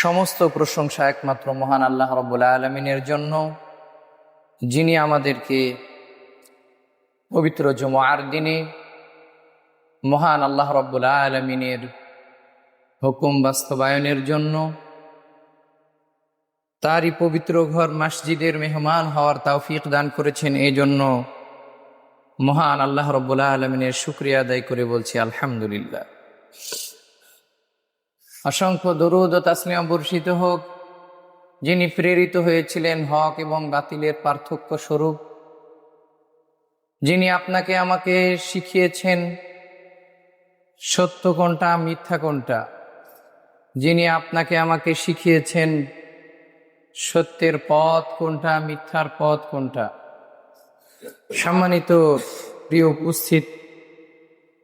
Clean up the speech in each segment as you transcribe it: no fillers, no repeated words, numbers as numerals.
সমস্ত প্রশংসা একমাত্র মহান আল্লাহ রাব্বুল আলামিনের জন্য, যিনি আমাদেরকে পবিত্র জুমার দিনে মহান আল্লাহ রাব্বুল আলামিনের হুকুম বাস্তবায়নের জন্য তারই পবিত্র ঘর মসজিদের মেহমান হওয়ার তৌফিক দান করেছেন। এই জন্য মহান আল্লাহ রাব্বুল আলামিনের শুকরিয়া আদায় করে বলছি আলহামদুলিল্লাহ। অসংখ্য দরুদ ও তাসলিমা বর্ষিত হোক যিনি প্রেরিত হয়েছিলেন হক এবং বাতিলের পার্থক্য স্বরূপ, যিনি আপনাকে আমাকে শিখিয়েছেন সত্য কোনটা মিথ্যা কোনটা, যিনি আপনাকে আমাকে শিখিয়েছেন সত্যের পথ কোনটা মিথ্যার পথ কোনটা। সম্মানিত প্রিয় উপস্থিত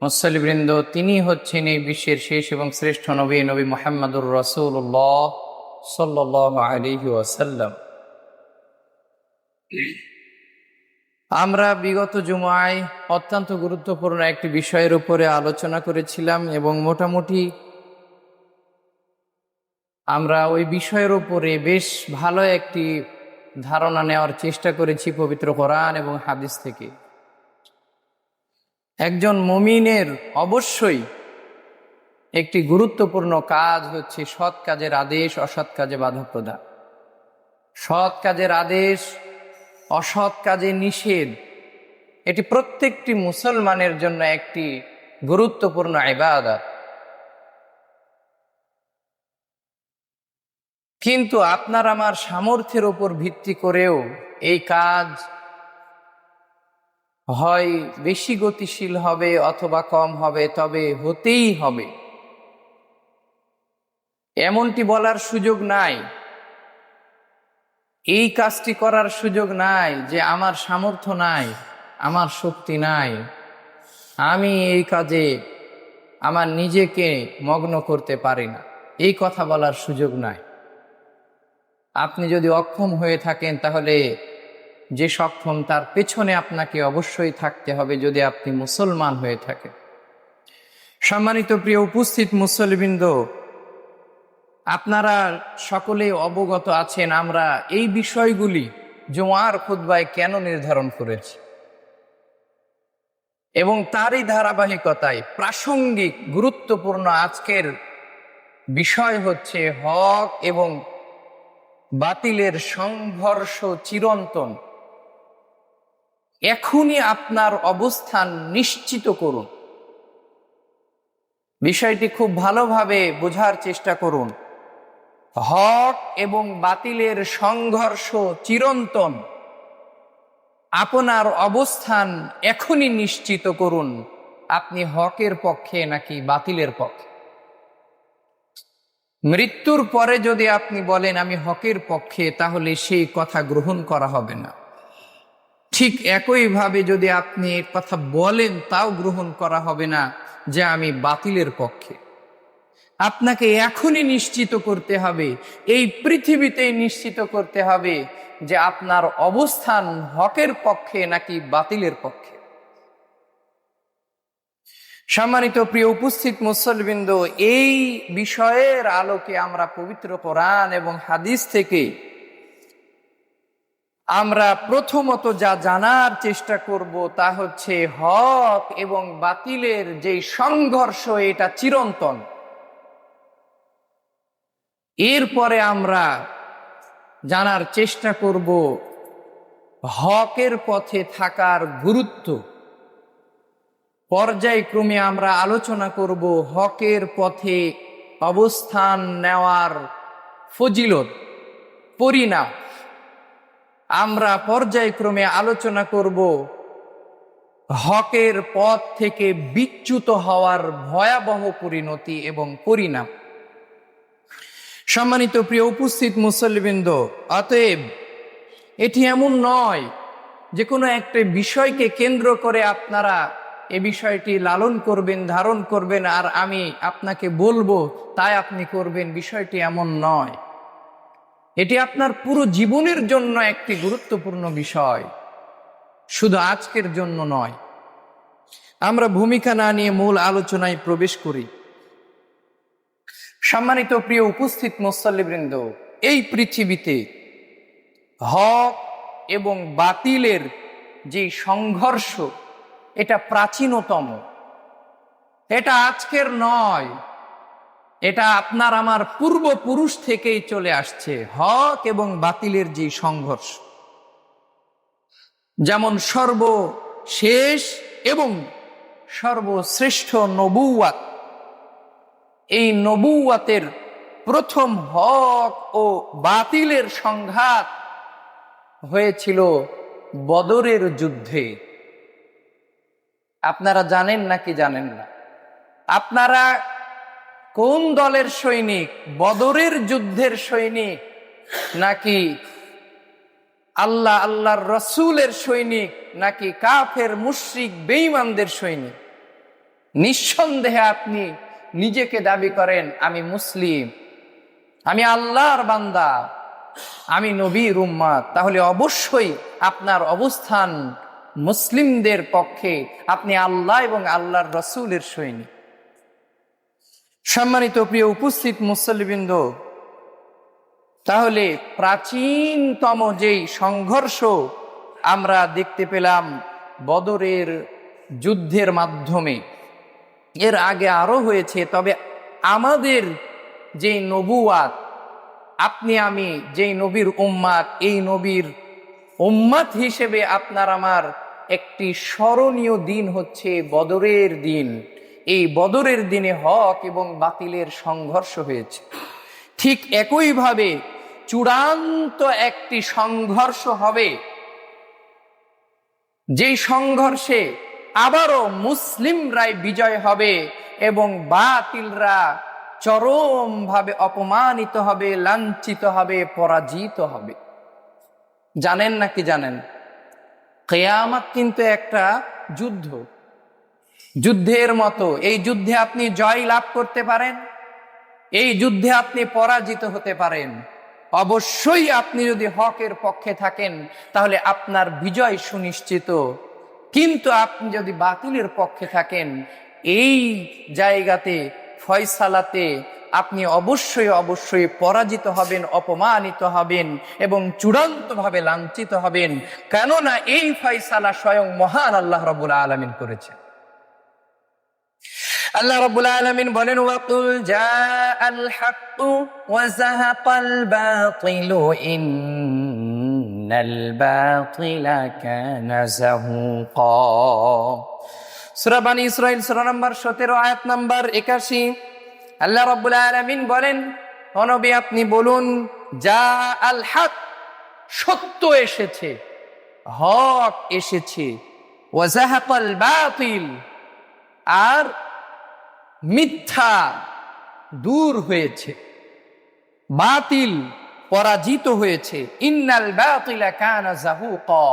মুসল্লিবৃন্দ, তিনি হচ্ছেন এই বিশ্বের শেষ এবং শ্রেষ্ঠ নবী, নবী মুহাম্মদুর রাসূলুল্লাহ সাল্লাল্লাহু আলাইহি ওয়াসাল্লাম। আমরা বিগত জুমায় অত্যন্ত গুরুত্বপূর্ণ একটি বিষয়ের উপরে আলোচনা করেছিলাম এবং মোটামুটি আমরা ওই বিষয়ের উপরে বেশ ভালো একটি ধারণা নেওয়ার চেষ্টা করেছি পবিত্র কোরআন এবং হাদিস থেকে। একজন মুমিনের অবশ্যই একটি গুরুত্বপূর্ণ কাজ হচ্ছে সৎ কাজের আদেশ, অসৎ কাজে বাধা প্রদান। সৎ কাজের আদেশ, অসৎ কাজে নিষেধ, এটি প্রত্যেকটি মুসলমানের জন্য একটি গুরুত্বপূর্ণ ইবাদত। কিন্তু আপনার আমার সামর্থ্যের উপর ভিত্তি করেও এই কাজ হয় বেশি গতিশীল হবে অথবা কম হবে, তবে হতেই হবে এমনটি বলার সুযোগ নাই। এই কাজটি করার সুযোগ নাই যে আমার সামর্থ্য নাই, আমার শক্তি নাই, আমি এই কাজে আমার নিজেকে মগ্ন করতে পারি না, এই কথা বলার সুযোগ নাই। আপনি যদি অক্ষম হয়ে থাকেন তাহলে যে সক্ষম তার পেছনে আপনাকে অবশ্যই থাকতে হবে যদি আপনি মুসলমান হয়ে থাকেন। সম্মানিত প্রিয় উপস্থিত মুসল্লিবৃন্দ, আপনারা সকলেই অবগত আছেন আমরা এই বিষয়গুলি জুমার খুতবায় কেন নির্ধারণ করেছি এবং তারই ধারাবাহিকতায় প্রাসঙ্গিক গুরুত্বপূর্ণ আজকের বিষয় হচ্ছে হক এবং বাতিলের সংঘর্ষ চিরন্তন। এখনই আপনার অবস্থান নিশ্চিত করুন। বিষয়টি খুব ভালোভাবে বোঝার চেষ্টা করুন। হক এবং বাতিলের সংঘর্ষ চিরন্তন। আপনার অবস্থান এখনই নিশ্চিত করুন, আপনি হকের পক্ষে নাকি বাতিলের পক্ষে। মৃত্যুর পরে যদি আপনি বলেন আমি হকের পক্ষে, তাহলে সেই কথা গ্রহণ করা হবে না। ঠিক একইভাবে যদি আপনি এর কথা বলেন তাও গ্রহণ করা হবে না যে আমি বাতিলের পক্ষে। আপনাকে এখনই নিশ্চিত করতে হবে, এই পৃথিবীতেই নিশ্চিত করতে হবে যে আপনার অবস্থান হকের পক্ষে নাকি বাতিলের পক্ষে। সম্মানিত প্রিয় উপস্থিত মুসল্লিবৃন্দ, এই বিষয়ের আলোকে আমরা পবিত্র কোরআন এবং হাদিস থেকে আমরা প্রথমত যা জানার চেষ্টা করব তা হচ্ছে হক এবং বাতিলের যে সংঘর্ষ, এটা চিরন্তন। এরপরে আমরা জানার চেষ্টা করব হকের পথে থাকার গুরুত্ব। পর্যায়ক্রমে আমরা আলোচনা করব হকের পথে অবস্থান নেওয়ার ফজিলত, পরিণাম। আমরা পর্যায়ক্রমে আলোচনা করব হকের পথ থেকে বিচ্যুত হওয়ার ভয়াবহ পরিণতি এবং পরিণাম। সম্মানিত প্রিয় উপস্থিত মুসল্লিবৃন্দ, অতএব এটি এমন নয় যে কোনো একটা বিষয়কে কেন্দ্র করে আপনারা এ বিষয়টি লালন করবেন, ধারণ করবেন, আর আমি আপনাকে বলবো তাই আপনি করবেন। বিষয়টি এমন নয়। এটি আপনার পুরো জীবনের জন্য একটি গুরুত্বপূর্ণ বিষয়, শুধু আজকের জন্য নয়। আমরা ভূমিকা না নিয়ে মূল আলোচনায় প্রবেশ করি। সম্মানিত প্রিয় উপস্থিত মুসল্লিবৃন্দ, এই পৃথিবীতে হক এবং বাতিলের যে সংঘর্ষ, এটা প্রাচীনতম, এটা আজকের নয়, এটা আপনার আমার পূর্বপুরুষ থেকেই চলে আসছে। হক এবং বাতিলের যে সংঘর্ষ, যেমন সর্বশেষ এবং সর্বশ্রেষ্ঠ নবুয়াত, এই নবুয়াতের প্রথম হক ও বাতিলের সংঘাত হয়েছিল বদরের যুদ্ধে। আপনারা জানেন নাকি জানেন না? আপনারা কোন দলের সৈনিক? বদরের যুদ্ধের সৈনিক নাকি আল্লাহর রসুলের সৈনিক, নাকি কাফের মুশরিক বেঈমানদের সৈনিক? নিঃসন্দেহে আপনি নিজেকে দাবি করেন আমি মুসলিম, আমি আল্লাহর বান্দা, আমি নবীর উম্মত, তাহলে অবশ্যই আপনার অবস্থান মুসলিমদের পক্ষে, আপনি আল্লাহ এবং আল্লাহর রসুলের সৈনিক। সম্মানিত প্রিয় উপস্থিত মুসল্লিবৃন্দ, তাহলে প্রাচীনতম যেই সংঘর্ষ আমরা দেখতে পেলাম বদরের যুদ্ধের মাধ্যমে, এর আগে আরো হয়েছে। তবে আমাদের যেই নবুয়াত, আপনি আমি যেই নবীর উম্মাত, এই নবীর উম্মাত হিসেবে আপনার আমার একটি স্মরণীয় দিন হচ্ছে বদরের দিন। এই বদরের দিনে হক এবং বাতিলের সংঘর্ষ হয়েছে। ঠিক একইভাবে চূড়ান্ত একটি সংঘর্ষ হবে, যেই সংঘর্ষে আবারও মুসলিমরাই বিজয় হবে এবং বাতিলরা চরমভাবে অপমানিত হবে, লাঞ্ছিত হবে, পরাজিত হবে। জানেন নাকি জানেন? কিয়ামত কিন্তু একটা যুদ্ধ, যুদ্ধের মতো। এই যুদ্ধে আপনি জয় লাভ করতে পারেন, এই যুদ্ধে আপনি পরাজিত হতে পারেন। অবশ্যই আপনি যদি হকের পক্ষে থাকেন তাহলে আপনার বিজয় সুনিশ্চিত, কিন্তু আপনি যদি বাতিলের পক্ষে থাকেন, এই জায়গাতে ফয়সালাতে আপনি অবশ্যই পরাজিত হবেন, অপমানিত হবেন এবং চূড়ান্তভাবে লাঞ্ছিত হবেন। কেননা এই ফয়সালা স্বয়ং মহান আল্লাহ রাব্বুল আলামিন করেছেন। আল্লাহ রাব্বুল আলামিন বলেন, ওয়াকুল জাআল হাক্কু ওয়া যাহাকাল বাতিলু ইন্নাল বাতিলা কানা যাহুকা। সূরা বনী ইসরাঈল সূরা নম্বর 17 আয়াত নম্বর 81। আল্লাহ রাব্বুল আলামিন বলেন, ও নবী আপনি বলুন, জাআল হক, সত্য এসেছে, হক এসেছে, ওয়া যাহাকাল বাতিল, আর মিথ্যা দূর হয়েছে, বাতিল পরাজিত হয়েছে। ইন্নাল বাতিলা কানা যাহুকা,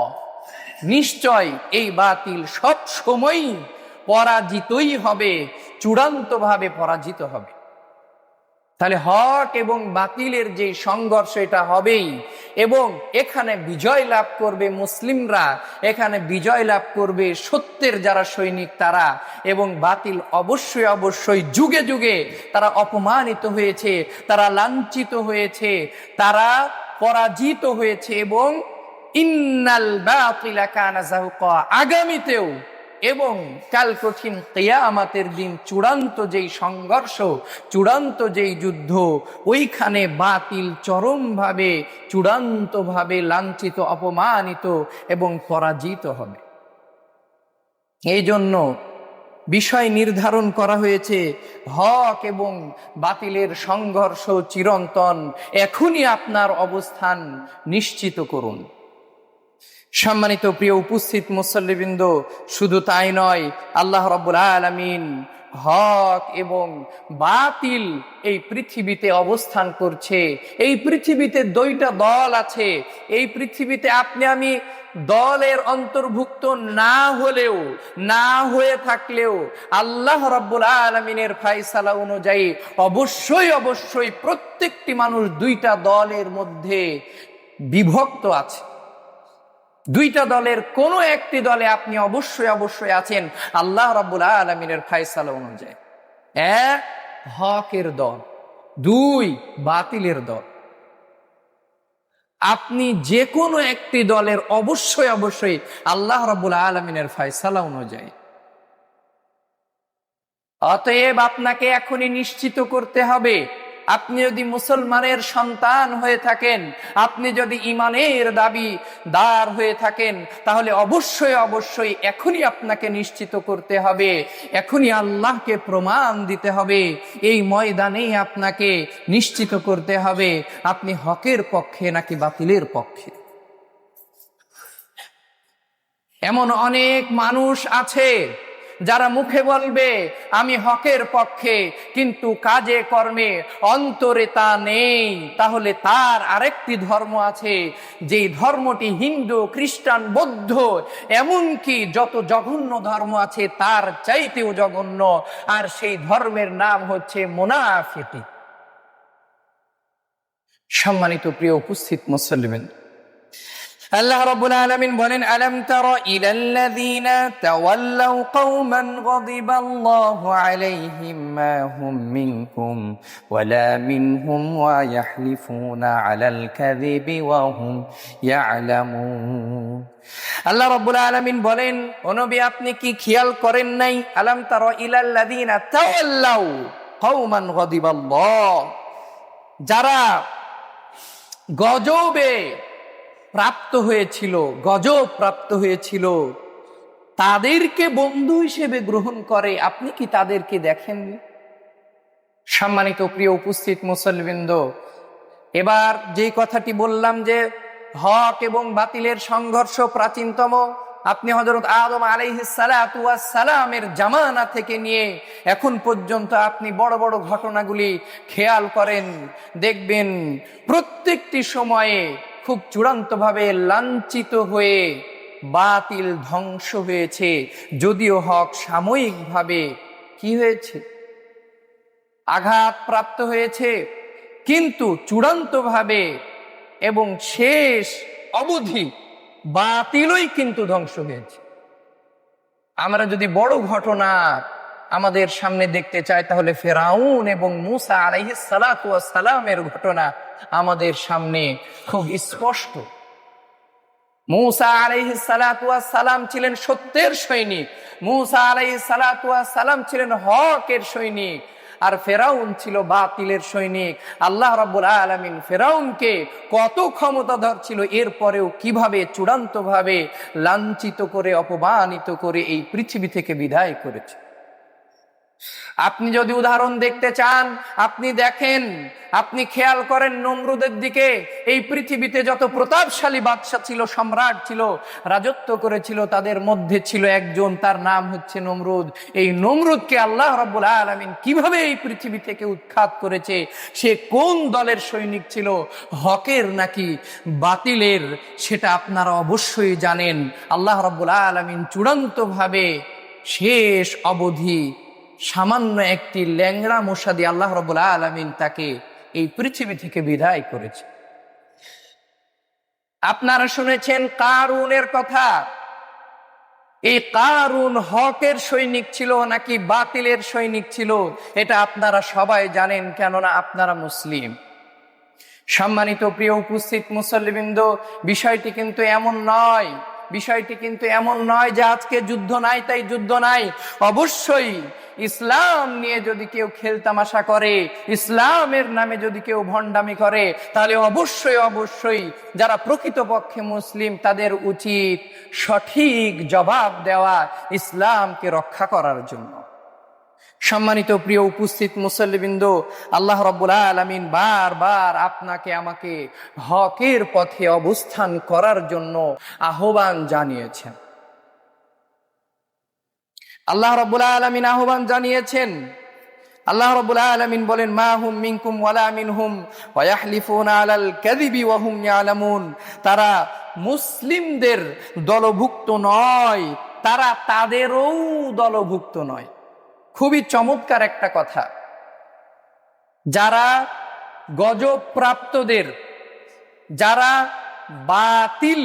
নিশ্চয় এই বাতিল সব সময় পরাজিতই হবে, চূড়ান্তভাবে পরাজিত হবে। তাহলে হক এবং বাতিলের যে সংঘর্ষ, এটা হবেই এবং এখানে বিজয় লাভ করবে মুসলিমরা, এখানে বিজয় লাভ করবে সত্যের যারা সৈনিক তারা, এবং বাতিল অবশ্যই যুগে যুগে তারা অপমানিত হয়েছে, তারা লাঞ্ছিত হয়েছে, তারা পরাজিত হয়েছে। এবং ইন্নাল বাতিলা কানা যাহুকা, আগামীতেও এবং কাল কঠিন কিয়ামতের দিন চূড়ান্ত যেই সংঘর্ষ, চূড়ান্ত যেই যুদ্ধ, ওইখানে বাতিল চরমভাবে চূড়ান্তভাবে লাঞ্ছিত, অপমানিত এবং পরাজিত হবে। এই জন্য বিষয় নির্ধারণ করা হয়েছে, হক এবং বাতিলের সংঘর্ষ চিরন্তন। এখনই আপনার অবস্থান নিশ্চিত করুন। সম্মানিত প্রিয় উপস্থিত মুসল্লিবৃন্দ, শুধু তাই নয়, আল্লাহ রাব্বুল আলামিন হক এবং বাতিল এই পৃথিবীতে অবস্থান করছে। এই পৃথিবীতে দুইটা দল আছে। এই পৃথিবীতে আপনি আমি দলের অন্তর্ভুক্ত না হলেও, না হয়ে থাকলেও, আল্লাহ রাব্বুল আলামিনের ফয়সালা অনুযায়ী অবশ্যই প্রত্যেকটি মানুষ দুইটা দলের মধ্যে বিভক্ত আছে। দুইটা দলের কোনো একটি দলে আপনি অবশ্যই আছেন আল্লাহ রাব্বুল আলামিনের ফয়সালা অনুযায়ী। এক হকের দল, দুই, বাতিলের দল। আপনি যে কোনো একটি দলের অবশ্যই অবশ্যই আল্লাহ রাব্বুল আলামিনের ফয়সালা অনুযায়ী। অতএব আপনাকে এখনই নিশ্চিত করতে হবে, আপনি যদি মুসলমানের সন্তান হয়ে থাকেন, আপনি যদি ইমানের দাবিদার হয়ে থাকেন, তাহলে অবশ্যই অবশ্যই এখনই আপনাকে নিশ্চিত করতে হবে, এখনই আল্লাহকে প্রমাণ দিতে হবে, এই ময়দানেই আপনাকে নিশ্চিত করতে হবে আপনি হকের পক্ষে নাকি বাতিলের পক্ষে। এমন অনেক মানুষ আছে যারা মুখে বলবে আমি হকের পক্ষে, কিন্তু কাজে কর্মে অন্তরে তা নেই। তাহলে তার আরেকটি ধর্ম আছে, যেই ধর্মটি হিন্দু, খ্রিস্টান, বৌদ্ধ, এমনকি যত জঘন্য ধর্ম আছে তার চাইতেও জঘন্য, আর সেই ধর্মের নাম হচ্ছে মুনাফিকি। সম্মানিত প্রিয় উপস্থিত মুসলিম, আল্লাহ রাব্বুল আলামিন বলেন, আলাম তারা ইলাল্লাযীনা তাওয়াল্লাউ কওমান গাযিবাল্লাহু আলাইহিম মা হুম মিনকুম ওয়ালা মিনহুম ওয়া ইয়াহলিফুনা আলাল কাযিবি ওয়া হুম ইয়ালামুন। আল্লাহ রাব্বুল আলামিন বলেন, ও নবী আপনি কি খেয়াল করেন নাই? আলাম তারা ইলাল্লাযীনা তাওয়াল্লাউ কওমান গাযিবাল্লাহ, যারা গজবে প্রাপ্ত হয়েছিল, গজব প্রাপ্ত হয়েছিল, তাদেরকে বন্ধু হিসেবে গ্রহণ করে, আপনি কি তাদেরকে দেখেননি? সম্মানিত প্রিয় উপস্থিত মুসলবৃন্দ, এবার যে কথাটি বললাম যে হক এবং বাতিলের সংঘর্ষ প্রাচীনতম, আপনি হযরত আদম আলাইহিস সালাতু ওয়াস সালামের জামানা থেকে নিয়ে এখন পর্যন্ত আপনি বড় বড় ঘটনাগুলি খেয়াল করেন, দেখবেন প্রত্যেকটি সময়ে খুব চূড়ান্তভাবে লাঞ্ছিত হয়ে বাতিল ধ্বংস হয়েছে। যদিও হক সাময়িকভাবে কি হয়েছে, আঘাত প্রাপ্ত হয়েছে, কিন্তু চূড়ান্তভাবে এবং শেষ অবধি বাতিলই কিন্তু ধ্বংস হয়েছে। আমরা যদি বড় ঘটনা আমাদের সামনে দেখতে চাই, তাহলে ফেরাউন এবং মূসা আলাইহিস সালাতু ওয়াস সালামের ঘটনা আমাদের সামনে খুব স্পষ্ট। মূসা আলাইহিস সালাতু ওয়াস সালাম ছিলেন সত্যের সৈনিক, মূসা আলাইহিস সালাতু ওয়াস সালাম ছিলেন হকের সৈনিক, আর ফেরাউন ছিল বাতিলের সৈনিক। আল্লাহ রাব্বুল আলামিন ফেরাউনকে কত ক্ষমতাধর ছিল, এরপরেও কিভাবে চূড়ান্তভাবে লাঞ্ছিত করে, অপমানিত করে এই পৃথিবী থেকে বিদায় করেছে। আপনি যদি উদাহরণ দেখতে চান, আপনি দেখেন, আপনি খেয়াল করেন নমরুদের দিকে। এই পৃথিবীতে যত প্রতাপশালী বাদশা ছিল, সম্রাট ছিল, রাজত্ব করেছিল, তাদের মধ্যে ছিল একজন, তার নাম হচ্ছে নমরুদ। এই নমরুদকে আল্লাহ রাব্বুল আলামিন কিভাবে এই পৃথিবী থেকে উৎখাত করেছে, সে কোন দলের সৈনিক ছিল, হকের নাকি বাতিলের, সেটা আপনারা অবশ্যই জানেন। আল্লাহ রাব্বুল আলামিন চূড়ান্তভাবে শেষ অবধি সামান্য একটি ল্যাংড়া মশা দিয়ে আল্লাহ রাব্বুল আলামিন তাকে এই পৃথিবী থেকে বিদায় করেছে। আপনারা শুনেছেন কারুনের কথা। এই কারুন হকের সৈনিক ছিল নাকি বাতিলের সৈনিক ছিল, এটা আপনারা সবাই জানেন, কেননা আপনারা মুসলিম। সম্মানিত প্রিয় উপস্থিত মুসল্লিবৃন্দ, বিষয়টি কিন্তু এমন নয়, বিষয়টি কিন্তু এমন নয় যে আজকে যুদ্ধ নাই তাই যুদ্ধ নাই। অবশ্যই ইসলাম নিয়ে যদি কেউ খেলতামাশা করে, ইসলামের নামে যদি কেউ ভণ্ডামি করে, তাহলে অবশ্যই অবশ্যই যারা প্রকৃতপক্ষে মুসলিম তাদের উচিত সঠিক জবাব দেওয়া, ইসলামকে রক্ষা করার জন্য। সম্মানিত প্রিয় উপস্থিত মুসল্লিবৃন্দ, আল্লাহ রাব্বুল আলামিন বারবার আপনাকে আমাকে হকের পথে অবস্থান করার জন্য আহ্বান জানিয়েছেন। আল্লাহ রাব্বুল আলামিন আহ্বান জানিয়েছেন। আল্লাহ রাব্বুল আলামিন বলেন, মা হুম মিনকুম ওয়ালা মিনহুম ওয়া ইয়াহলিফুনা আলাল কাযিবি ওয়া হুম ইয়ালামুন। তারা মুসলিমদের দলভুক্ত নয়, তারা তাদেরও দলভুক্ত নয়। খুবই চমৎকার একটা কথা। যারা গজব প্রাপ্তদের, যারা বাতিল,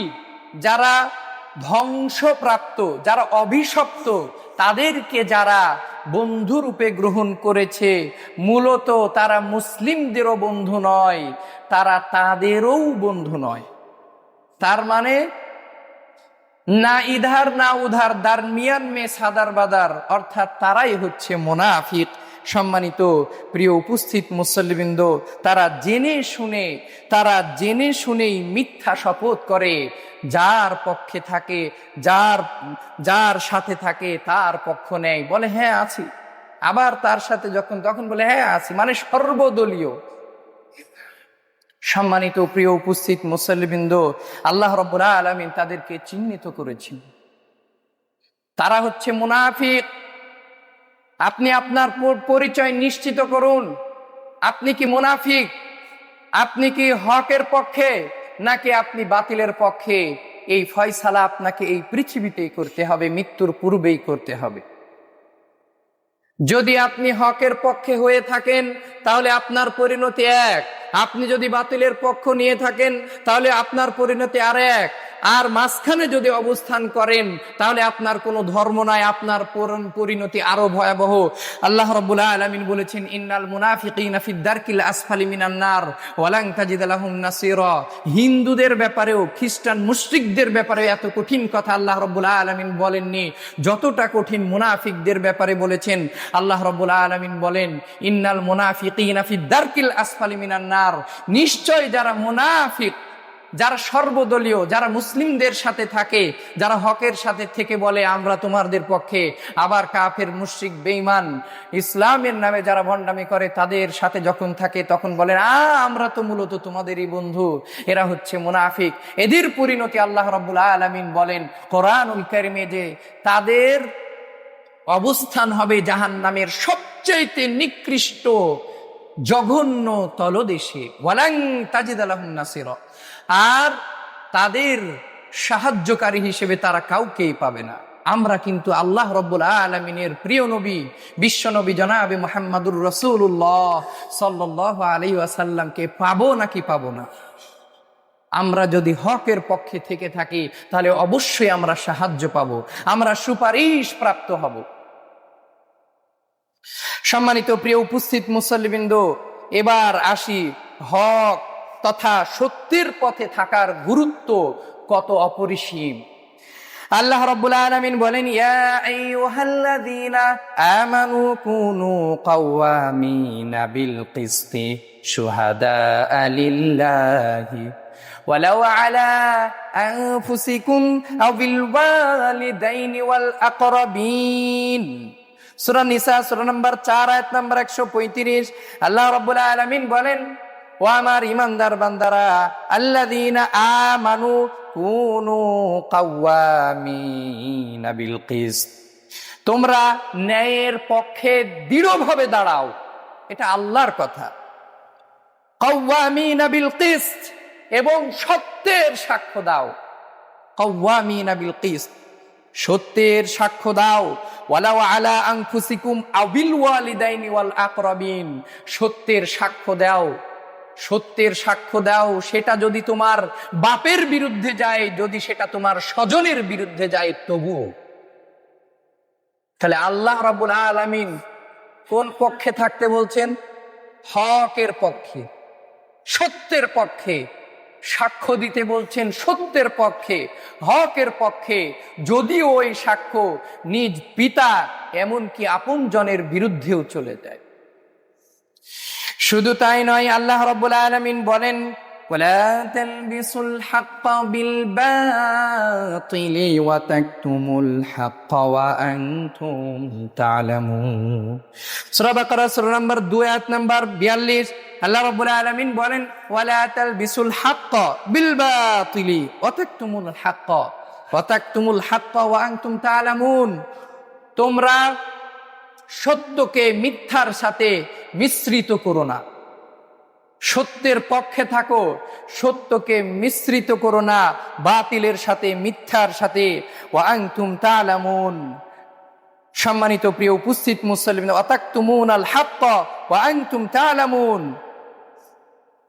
যারা ধ্বংসপ্রাপ্ত, যারা অভিশপ্ত, তাদেরকে যারা বন্ধু রূপে গ্রহণ করেছে, মূলত তারা মুসলিমদেরও বন্ধু নয়, তারা তাদেরও বন্ধু নয়। তার মানে না ইধার না উধার, দারমিয়ান মে সাদার বাদার, অর্থাৎ তারাই হচ্ছে মুনাফিক। সম্মানিত প্রিয় উপস্থিত মুসল্লিবৃন্দ, তারা জেনে শুনেই মিথ্যা শপথ করে, যার পক্ষে থাকে, যার সাথে থাকে তার পক্ষ নেয়, বলে হ্যাঁ আছি, আবার তার সাথে তখন বলে হ্যাঁ আছি, মানে সর্বদলীয়। সম্মানিত প্রিয় উপস্থিত মুসল্লিবৃন্দ, আল্লাহ রাব্বুল আলামিন তাদেরকে চিহ্নিত করেছেন, তারা হচ্ছে মুনাফিক। আপনি আপনার পরিচয় নিশ্চিত করুন, আপনি কি মুনাফিক? আপনি কি হকের পক্ষে নাকি আপনি বাতিলের পক্ষে? এই ফয়সালা আপনাকে এই পৃথিবীতেই করতে হবে, মৃত্যুর পূর্বেই করতে হবে। যদি আপনি হকের পক্ষে হয়ে থাকেন তাহলে আপনার পরিণতি এক, আপনি যদি বাতিলের পক্ষ নিয়ে থাকেন তাহলে আপনার পরিণতি আর এক, আর মাঝখানে যদি অবস্থান করেন তাহলে আপনার কোনো ধর্ম নাই, আপনার পরিণতি আরো ভয়াবহ। আল্লাহ রাব্বুল আলামিন বলেছেন, ইন্নাল মুনাফিকিনা ফিদ দারকিল আসফালি মিনান নার ওয়া লান তাজিদ লাহুম নাসীরা। হিন্দুদের ব্যাপারেও, খ্রিস্টান মুশরিকদের ব্যাপারেও এত কঠিন কথা আল্লাহ রাব্বুল আলামিন বলেননি যতটা কঠিন মুনাফিকদের ব্যাপারে বলেছেন। আল্লাহ রাব্বুল আলামিন বলেন, ইন্নাল মুনাফিকিনা ফিদ দারকিল আসফালি মিনান নার। নিশ্চয় যারা মুনাফিক, যারা সর্বদলীয়, যারা মুসলিমদের সাথে থাকে, যারা হকের সাথে থেকে বলে আমরা তোমাদের পক্ষে, আবার কাফের মুশরিক বেঈমান ইসলামের নামে যারা ভণ্ডামি করে তাদের সাথে যখন থাকে তখন বলেন আমরা তো মূলত তোমাদেরই বন্ধু, এরা হচ্ছে মুনাফিক। এদের পরিণতি আল্লাহ রাব্বুল আলামিন বলেন কোরআনুল কারীমে যে তাদের অবস্থান হবে জাহান্নামের সবচেয়ে নিকৃষ্ট জঘন্য তলদেশে, ওয়ালান তাজিদ লাহুম নাসীরা। আর তাদের সাহায্যকারী হিসেবে তারা কাউকেই পাবে না। আমরা কিন্তু আল্লাহ রাব্বুল আলামিনের প্রিয় নবী, বিশ্ব নবী জনাবে মুহাম্মাদুর রাসূলুল্লাহ সাল্লাল্লাহু আলাইহি ওয়াসাল্লামকে পাবো নাকি পাবো না? আমরা যদি হকের পক্ষে থেকে থাকি তাহলে অবশ্যই আমরা সাহায্য পাবো, আমরা সুপারিশ প্রাপ্ত হব। সম্মানিত প্রিয় উপস্থিত মুসল্লিবৃন্দ, এবার আসি হক তথা সত্যের পথে থাকার গুরুত্ব কত অপরিসীম। আল্লাহ রাব্বুল আলামিন বলেন, ইয়া আইয়ুহাল্লাযীনা আমানু কুনু কাওয়ামিনা বিল কিসতি শুহাদাআ লিল্লাহি ওয়ালাউ আলা আনফুসিকুম আও বিল ওয়ালিদাইনি ওয়াল আকরাবিন। সূরা নিসা সূরা নম্বর 4 আয়াত নম্বর 135। আল্লাহ রাব্বুল আলামিন বলেন, ও আমার ইমানদার বান্দারা, আল্লাযীনা আমানু কুনু কাওয়ামিনা বিল কিসত, তোমরা ন্যায়ের পক্ষে দৃঢ়ভাবে দাঁড়াও। এটা আল্লাহর কথা। কাওয়ামিনা বিল কিসত, এবং সত্যের সাক্ষ্য দাও। কাওয়ামিনা বিল কিসত, সত্যের সাক্ষ্য দাও। ওয়ালাউ আলা আনফুসিকুম আও বিল ওয়ালিদাইনি ওয়াল আকরাবিন, সত্যের সাক্ষ্য দাও। সত্যের সাক্ষ্য দাও, সেটা যদি তোমার বাপের বিরুদ্ধে যায়, যদি সেটা তোমার স্বজনের বিরুদ্ধে যায় তবুও। তাহলে আল্লাহ রাব্বুল আলামিন কোন পক্ষে থাকতে বলছেন? হকের পক্ষে, সত্যের পক্ষে সাক্ষ্য দিতে বলছেন, সত্যের পক্ষে, হকের পক্ষে, যদিও ওই সাক্ষ্য নিজ পিতা এমনকি আপনজনের বিরুদ্ধেও চলে যায়। শুধু তাই নয়, আল্লাহ রাব্বুল আলামিন বলেন, ওয়ালা তালবিসুল হাক্কা বিল বাতিলি ওয়া তাকতুমুল হাক্কা ওয়া আনতুম তা'লামুন। সূরা বাকারা সূরা নম্বর 2 আয়াত নম্বর 42। আল্লাহ রাব্বুল আলামিন বলেন, ওয়ালা তালবিসুল হাক্কা বিল বাতিলি ওয়া তাকতুমুল হাক্কা ওয়া আনতুম তা'লামুন। তোমরা সত্যকে মিথ্যার সাথে মিশ্রিত করো না। সত্যের পক্ষে থাকো, সত্যকে মিশ্রিত করো না বাতিলের সাথে, মিথ্যার সাথে। ওয়া আনতুম তা'লামুন। সম্মানিত প্রিয় উপস্থিত মুসলিম, ওয়া তাকতুমুনাল হাক্কা ওয়া আনতুম তা'লামুন,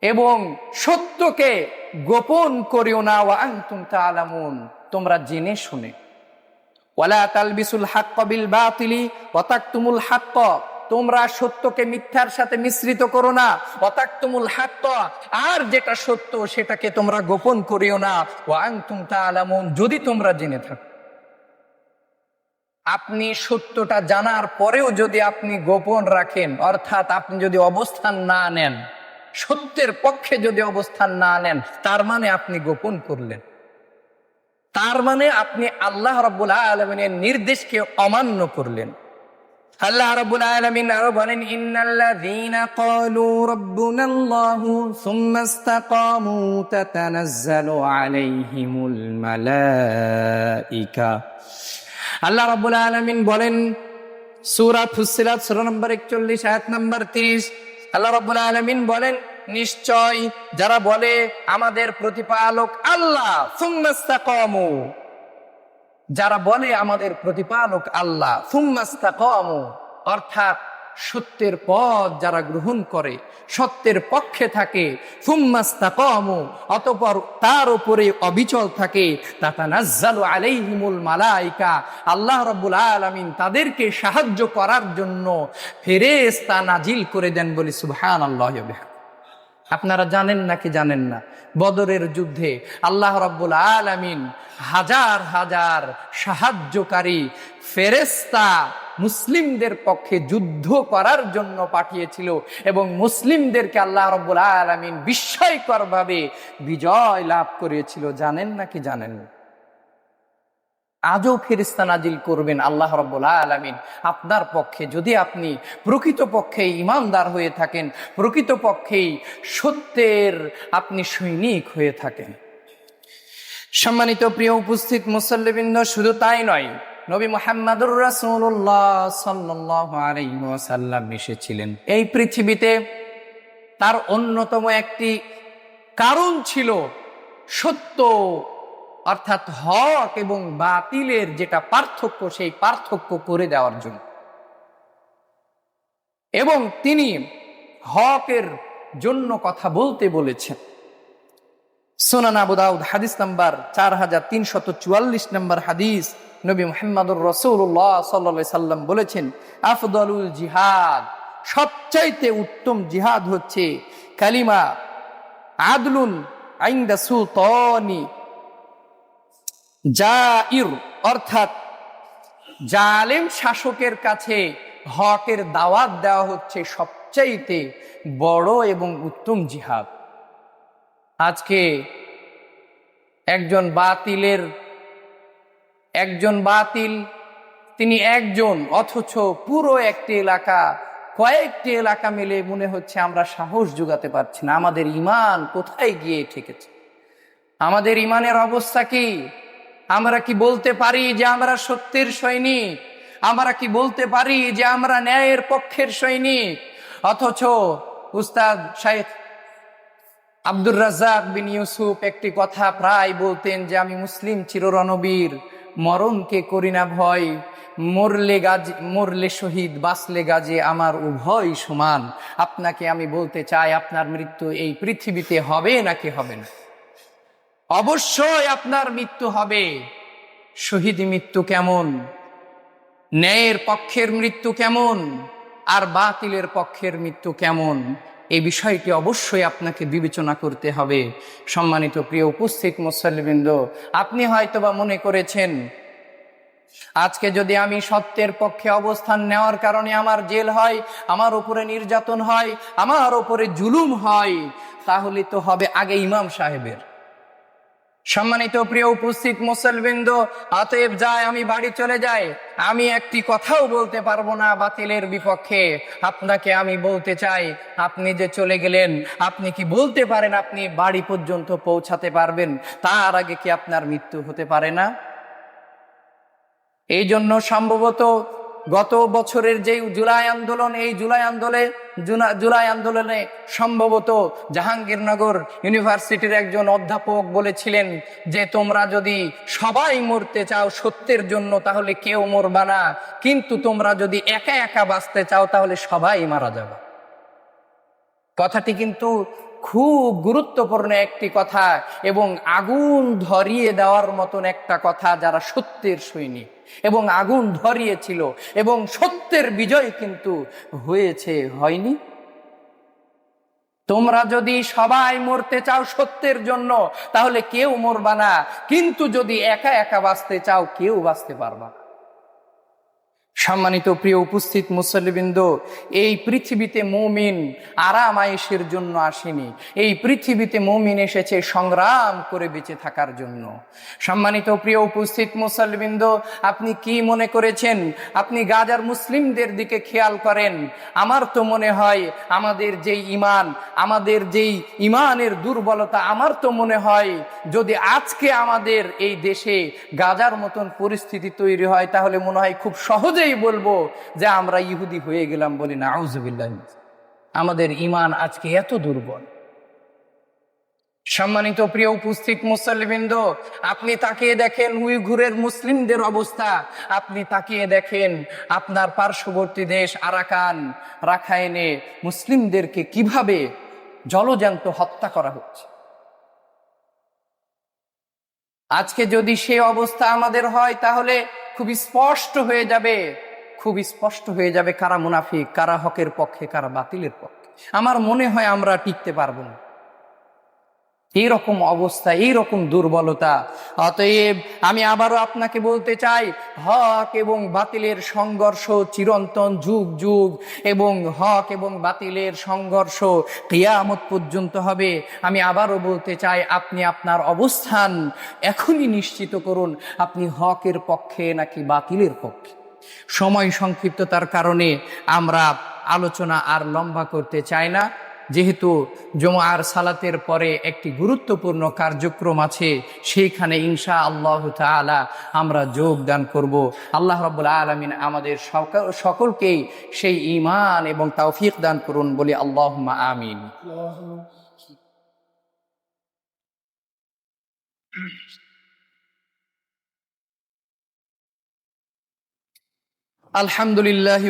এবং সত্যকে গোপন করিও না। ওয়া আনতুম তা'লামুন, তোমরা জেনে শুনে। ওয়ালা তালবিসুল হাক্কা বিল বাতিলি ওয়া তাকতুমুল হাক্কা, তোমরা সত্যকে মিথ্যার সাথে মিশ্রিত করো না। ওয়া তাকতুমুল হাক্কা, আর যেটা সত্য সেটাকে তোমরা গোপন করিও না। ওয়া আনতুম তা'লামুন, যদি তোমরা জেনে থাকো। আপনি সত্যটা জানার পরেও যদি আপনি গোপন রাখেন, অর্থাৎ আপনি যদি অবস্থান না নেন, সত্যের পক্ষে যদি অবস্থান না নেন, তার মানে আপনি গোপন করলেন, তার মানে আপনি আল্লাহ রাব্বুল আলামিনের নির্দেশকে অমান্য করলেন। আল্লাহ রাব্বুল আলামিন আরো বলেন, ইন্নাল্লাযীনা ক্বালু রাব্বুনাল্লাহু সুম্মা ইসতাকামু তাতানাজ্জালু আলাইহিমুল মালাইকা। আল্লাহ রাব্বুল আলামিন বলেন সূরা ফুসসিলাত সূরা নম্বর 41 আয়াত নম্বর 30, আল্লাহ রাব্বুল আলামিন বলেন, নিশ্চয় যারা বলে আমাদের প্রতিপালক আল্লাহ, সুম্মা ইসতাকামু, যারা বলে আমাদের প্রতিপালক আল্লাহ, সুম্মা ইসতাকামু, অর্থাৎ সত্যের পথ যারা গ্রহণ করে, সত্যের পক্ষে থাকে, সুম্মা ইসতাকামু, অতঃপর তার উপরে অবিচল থাকে, তাতানাজ্জালু আলাইহিমুল মালাইকা, আল্লাহ রাব্বুল আলামিন তাদেরকে সাহায্য করার জন্য ফেরেশতা নাজিল করে দেন। বলি সুবহানাল্লাহি ওয়া বিহামদিহি। আপনারা জানেন নাকি জানেন না, বদরের যুদ্ধে আল্লাহ রাব্বুল আলামিন হাজার হাজার সাহায্যকারী ফেরেশতা মুসলিমদের পক্ষে যুদ্ধ করার জন্য পাঠিয়েছিল, এবং মুসলিমদেরকে আল্লাহ রাব্বুল আলামিন বিস্ময়করভাবে বিজয় লাভ করিয়েছিল। জানেন নাকি জানেন না? আজও ফেরেশতা নাজিল করবেন আল্লাহ রাব্বুল আলামিন আপনার পক্ষে, যদি আপনি প্রকৃতপক্ষে ঈমানদার হয়ে থাকেন, প্রকৃতপক্ষেই সত্যের আপনি সৈনিক হয়ে থাকেন। সম্মানিত প্রিয় উপস্থিত মুসল্লিবৃন্দ, শুধু তাই নয়, নবী মুহাম্মদুর রাসূলুল্লাহ সাল্লাল্লাহু আলাইহি ওয়াসাল্লাম এসেছিলেন এই পৃথিবীতে। তার অন্যতম একটি কারণ ছিল সত্য, অর্থাৎ হক এবং বাতিলের যেটা পার্থক্য, সেই পার্থক্য করে দেওয়ার জন্য। এবং তিনি হকের জন্য কথা বলতে বলেছেন। সুনান আবু দাউদ হাদিস নাম্বার 4344 নম্বর হাদিস, নবী মুহাম্মদুর রাসূলুল্লাহ সাল্লাল্লাহু আলাইহি সাল্লাম বলেছেন, আফদালুল জিহাদ, সবচাইতে উত্তম জিহাদ হচ্ছে কালিমা আদলুন ইনদা সুলতানি জাইর, অর্থাৎ জালেম শাসকের কাছে হকের দাওয়াত দেওয়া হচ্ছে সবচাইতে বড় এবং উত্তম জিহাদ। আজকে একজন বাতিল তিনি একজন, অথচ পুরো একটি এলাকা, কয়েকটি এলাকা মিলে মনে হচ্ছে আমরা সাহস জোগাতে পারছি না। আমাদের ঈমান কোথায় গিয়ে ঠেকেছে? আমাদের ঈমানের অবস্থা কি? আমরা কি বলতে পারি যে আমরা সত্যের সৈনিক? আমরা কি বলতে পারি যে আমরা ন্যায়ের পক্ষের সৈনিক? অথচ উস্তাদ শাইখ আব্দুর রাজ্জাক বিন ইউসুফ একটি কথা প্রায় বলতেন যে আমি মুসলিম চিররণবীর, মরণকে করি না ভয়, মরলে শহীদ, বাঁচলে গাজী, আমার উভয় সমান। আপনাকে আমি বলতে চাই, আপনার মৃত্যু এই পৃথিবীতে হবে নাকি হবে না? অবশ্যই আপনার মৃত্যু হবে। শহীদ মৃত্যু কেমন, ন্যায়ের পক্ষের মৃত্যু কেমন, আর বাতিলের পক্ষের মৃত্যু কেমন, এই বিষয়টি অবশ্যই আপনাকে বিবেচনা করতে হবে। সম্মানিত প্রিয় উপস্থিত মুসল্লিবৃন্দ, আপনি হয়তোবা মনে করেছেন আজকে যদি আমি সত্যের পক্ষে অবস্থান নেওয়ার কারণে আমার জেল হয়, আমার উপরে নির্যাতন হয়, আমার উপরে জুলুম হয়, তাহলে তো হবে আগে ইমাম সাহেবের। সম্মানিত প্রিয় উপস্থিত মুসল্লিবৃন্দ, অতএব যায় আমি বাড়ি চলে যাই, আমি একটি কথাও বলতে পারবো না বাতিলের বিপক্ষে। আপনাকে আমি বলতে চাই, আপনি যে চলে গেলেন, আপনি কি বলতে পারেন আপনি বাড়ি পর্যন্ত পৌঁছাতে পারবেন? তার আগে কি আপনার মৃত্যু হতে পারে না? এই জন্য সম্ভবত গত বছরের যে জুলাই আন্দোলন, এই জুলাই আন্দোলনে সম্ভবত জাহাঙ্গীরনগর ইউনিভার্সিটির একজন অধ্যাপক বলেছিলেন যে তোমরা যদি সবাই মরতে চাও সত্যের জন্য, তাহলে কেউ মরবা না, কিন্তু তোমরা যদি একা একা বাঁচতে চাও তাহলে সবাই মারা যাবে। কথাটি কিন্তু খুব গুরুত্বপূর্ণ একটি কথা এবং আগুন ধরিয়ে দেওয়ার মতন একটা কথা, যারা সত্যের সৈনিক এবং আগুন ধরিয়েছিল এবং সত্যের বিজয় কিন্তু হয়েছে, হয়নি? তোমরা যদি সবাই মরতে চাও সত্যের জন্য, তাহলে কেউ মরবা না, কিন্তু যদি একা একা বাঁচতে চাও, কেউ বাঁচতে পারবা না। সম্মানিত প্রিয় উপস্থিত মুসল্লিবৃন্দ, এই পৃথিবীতে মুমিন আরাম আয়েশের জন্য আসেনি, এই পৃথিবীতে মুমিন এসেছে সংগ্রাম করে বেঁচে থাকার জন্য। সম্মানিত প্রিয় উপস্থিত মুসল্লিবৃন্দ, আপনি কি মনে করেছেন? আপনি গাজার মুসলিমদের দিকে খেয়াল করেন। আমার তো মনে হয় আমাদের যেই ইমান, আমাদের যেই ইমানের দুর্বলতা, আমার তো মনে হয় যদি আজকে আমাদের এই দেশে গাজার মতন পরিস্থিতি তৈরি হয়, তাহলে মনে হয় খুব সহজেই বলবো যে আমরা ইহুদি হয়ে গেলাম, বলি না আউযুবিল্লাহ। আমাদের ইমান আজকে এত দুর্বল। সম্মানিত প্রিয় উপস্থিত মুসল্লিবৃন্দ, আপনি তাকিয়ে দেখেন উইঘুরের মুসলিমদের অবস্থা, আপনি তাকিয়ে দেখেন আপনার পার্শ্ববর্তী দেশ আরাকান, রাখাইনে মুসলিমদেরকে কিভাবে জলজ্যান্ত হত্যা করা হচ্ছে। আজকে যদি সে অবস্থা আমাদের হয়, তাহলে খুব স্পষ্ট হয়ে যাবে, খুব স্পষ্ট হয়ে যাবে কারা মুনাফিক, কারা হকের পক্ষে, কারা বাতিলের পক্ষে। আমার মনে হয় আমরা টিকতে পারবো না এইরকম অবস্থা, এইরকম দুর্বলতা। অতএব আমি আবারও আপনাকে বলতে চাই, হক এবং বাতিলের সংঘর্ষ চিরন্তন, যুগ যুগ, এবং হক এবং বাতিলের সংঘর্ষ কিয়ামত পর্যন্ত হবে। আমি আবারও বলতে চাই, আপনি আপনার অবস্থান এখনই নিশ্চিত করুন, আপনি হকের পক্ষে নাকি বাতিলের পক্ষে। সময় সংক্ষিপ্ততার কারণে আমরা আলোচনা আর লম্বা করতে চাই না। যেহেতু জুমার সালাতের পরে একটি গুরুত্বপূর্ণ কার্যক্রম আছে, সেইখানে ইনশাআল্লাহ তাআলা আমরা যোগদান করব। আল্লাহ রাব্বুল আলামিন আমাদের সকলকেই সেই ঈমান এবং তৌফিক দান করুন, বলি আল্লাহুম্মা আমিন। আলহামদুলিল্লাহ।